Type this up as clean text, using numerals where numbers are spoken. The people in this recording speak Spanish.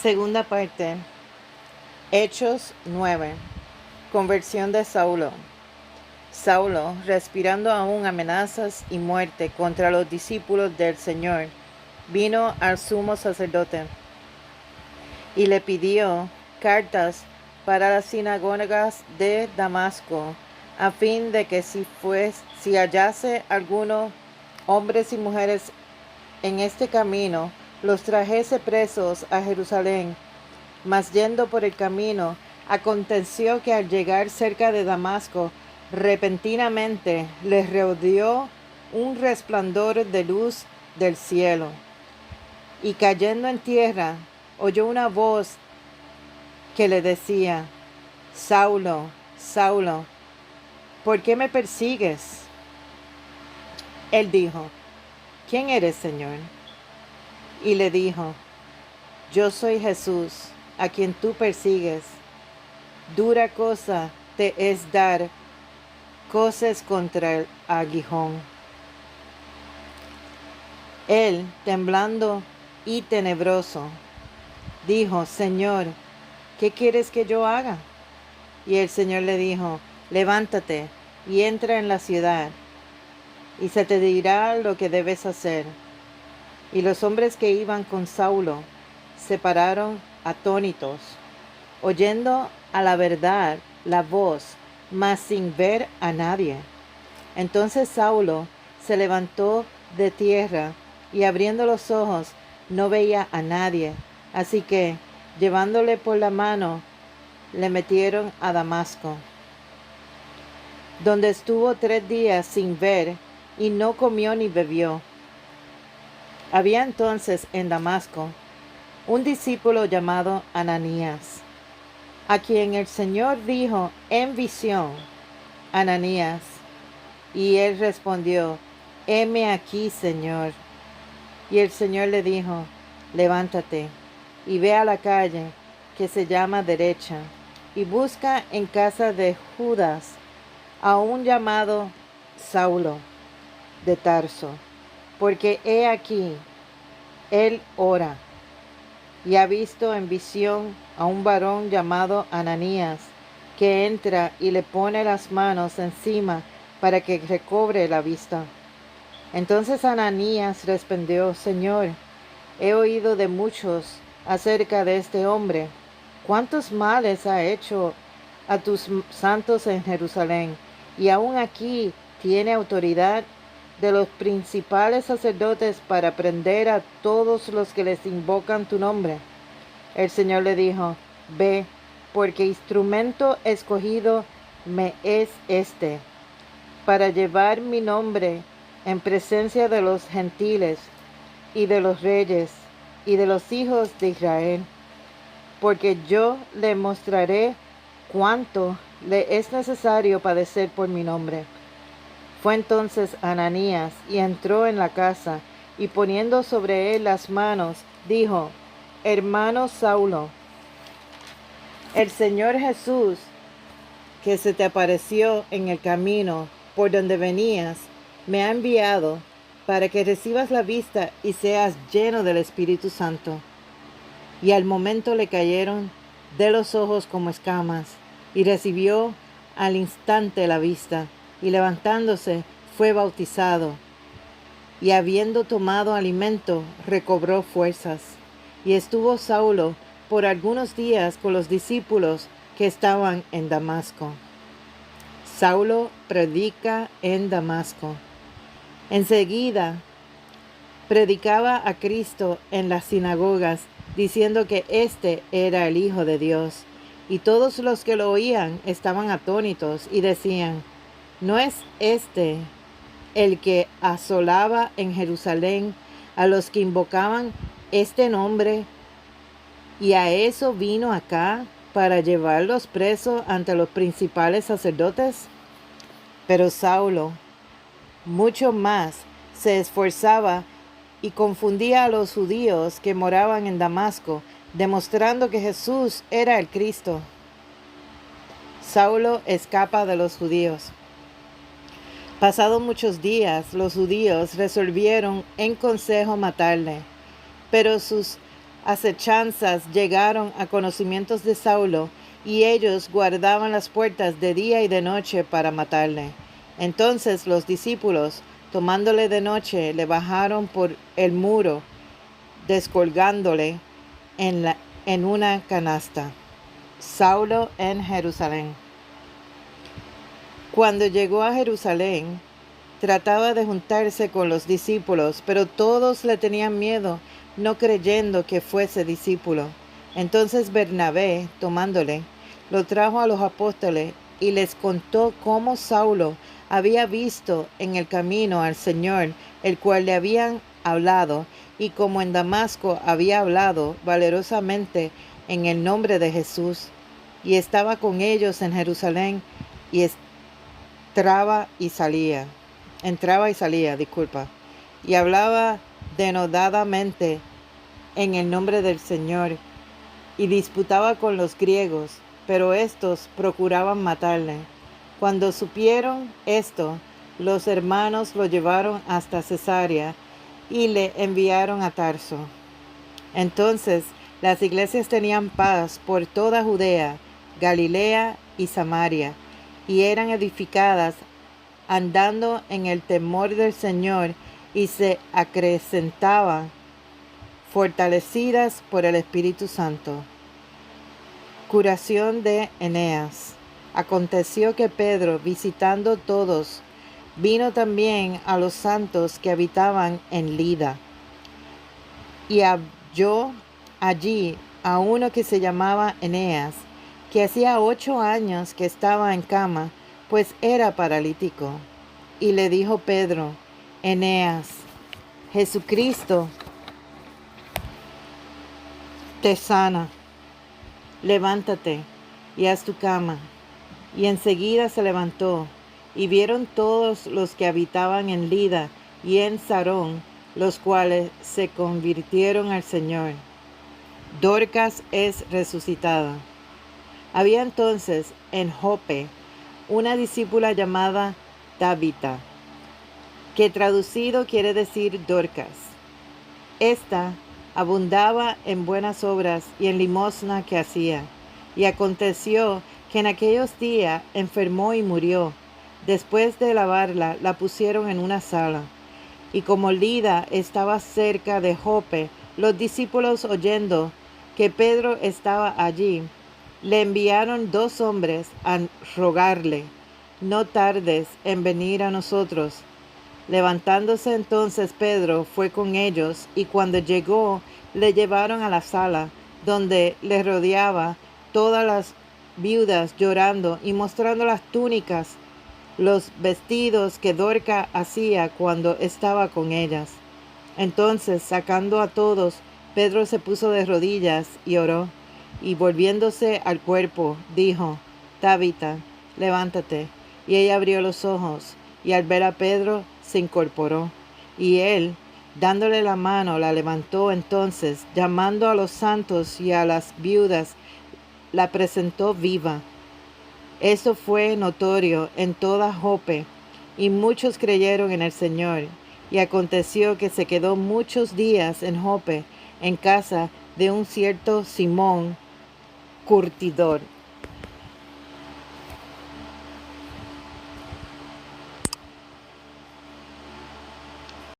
Segunda parte. Hechos 9. Conversión de Saulo. Saulo, respirando aún amenazas y muerte contra los discípulos del Señor, vino al sumo sacerdote y le pidió cartas para las sinagogas de Damasco, a fin de que si hallase algunos hombres y mujeres en este camino, los trajese presos a Jerusalén. Mas yendo por el camino, aconteció que al llegar cerca de Damasco, repentinamente les rodeó un resplandor de luz del cielo. Y cayendo en tierra, oyó una voz que le decía: Saulo, Saulo, ¿por qué me persigues? Él dijo: ¿Quién eres, Señor? Y le dijo: Yo soy Jesús, a quien tú persigues. Dura cosa te es dar coces contra el aguijón. Él, temblando y tenebroso, dijo: Señor, ¿qué quieres que yo haga? Y el Señor le dijo: Levántate y entra en la ciudad, y se te dirá lo que debes hacer. Y los hombres que iban con Saulo se pararon atónitos, oyendo a la verdad la voz, mas sin ver a nadie. Entonces Saulo se levantó de tierra y abriendo los ojos no veía a nadie. Así que, llevándole por la mano, le metieron a Damasco, donde estuvo 3 días sin ver y no comió ni bebió. Había entonces en Damasco un discípulo llamado Ananías, a quien el Señor dijo en visión: Ananías. Y él respondió: heme aquí, Señor. Y el Señor le dijo: levántate y ve a la calle que se llama Derecha, y busca en casa de Judas a un llamado Saulo de Tarso, porque he aquí, él ora, y ha visto en visión a un varón llamado Ananías, que entra y le pone las manos encima para que recobre la vista. Entonces Ananías respondió: Señor, he oído de muchos acerca de este hombre, cuántos males ha hecho a tus santos en Jerusalén, y aún aquí tiene autoridad de los principales sacerdotes para prender a todos los que les invocan tu nombre. El Señor le dijo: ve, porque instrumento escogido me es este, para llevar mi nombre en presencia de los gentiles y de los reyes y de los hijos de Israel, porque yo le mostraré cuánto le es necesario padecer por mi nombre. Fue entonces Ananías y entró en la casa, y poniendo sobre él las manos, dijo: hermano Saulo, el Señor Jesús, que se te apareció en el camino por donde venías, me ha enviado para que recibas la vista y seas lleno del Espíritu Santo. Y al momento le cayeron de los ojos como escamas, y recibió al instante la vista, y levantándose fue bautizado, y habiendo tomado alimento recobró fuerzas. Y estuvo Saulo por algunos días con los discípulos que estaban en Damasco. Saulo predica en Damasco. Enseguida predicaba a Cristo en las sinagogas, diciendo que éste era el Hijo de Dios. Y todos los que lo oían estaban atónitos y decían: ¿no es este el que asolaba en Jerusalén a los que invocaban este nombre? Y a eso vino acá, para llevarlos presos ante los principales sacerdotes. Pero Saulo mucho más se esforzaba y confundía a los judíos que moraban en Damasco, demostrando que Jesús era el Cristo. Saulo escapa de los judíos. Pasados muchos días, los judíos resolvieron en consejo matarle, pero sus acechanzas llegaron a conocimientos de Saulo, y ellos guardaban las puertas de día y de noche para matarle. Entonces los discípulos, tomándole de noche, le bajaron por el muro, descolgándole en una canasta. Saulo en Jerusalén. Cuando llegó a Jerusalén, trataba de juntarse con los discípulos, pero todos le tenían miedo, no creyendo que fuese discípulo. Entonces Bernabé, tomándole, lo trajo a los apóstoles y les contó cómo Saulo había visto en el camino al Señor, el cual le habían hablado, y como en Damasco había hablado valerosamente en el nombre de Jesús, y estaba con ellos en Jerusalén, y entraba y salía, y hablaba denodadamente en el nombre del Señor, y disputaba con los griegos, pero éstos procuraban matarle. Cuando supieron esto, los hermanos lo llevaron hasta Cesarea y le enviaron a Tarso. Entonces las iglesias tenían paz por toda Judea, Galilea y Samaria, y eran edificadas andando en el temor del Señor, y se acrecentaban, fortalecidas por el Espíritu Santo. Curación de Eneas. Aconteció que Pedro, visitando todos, vino también a los santos que habitaban en Lida, y halló allí a uno que se llamaba Eneas, que hacía 8 años que estaba en cama, pues era paralítico. Y le dijo Pedro: Eneas, Jesucristo te sana, levántate y haz tu cama. Y enseguida se levantó, y vieron todos los que habitaban en Lida y en Sarón, los cuales se convirtieron al Señor. Dorcas es resucitada. Había entonces en Jope una discípula llamada Tabita, que traducido quiere decir Dorcas. Esta abundaba en buenas obras y en limosna que hacía. Y aconteció que en aquellos días enfermó y murió. Después de lavarla, la pusieron en una sala. Y como Lida estaba cerca de Jope, los discípulos, oyendo que Pedro estaba allí, le enviaron 2 hombres a rogarle: no tardes en venir a nosotros. Levantándose entonces Pedro fue con ellos, y cuando llegó le llevaron a la sala, donde le rodeaba todas las viudas llorando y mostrando las túnicas, los vestidos que Dorcas hacía cuando estaba con ellas. Entonces, sacando a todos, Pedro se puso de rodillas y oró, y volviéndose al cuerpo, dijo: Tabita, levántate. Y ella abrió los ojos, y al ver a Pedro se incorporó, y él, dándole la mano, la levantó. Entonces, llamando a los santos y a las viudas, la presentó viva. Esto fue notorio en toda Jope, y muchos creyeron en el Señor. Y aconteció que se quedó muchos días en Jope, en casa de un cierto Simón curtidor,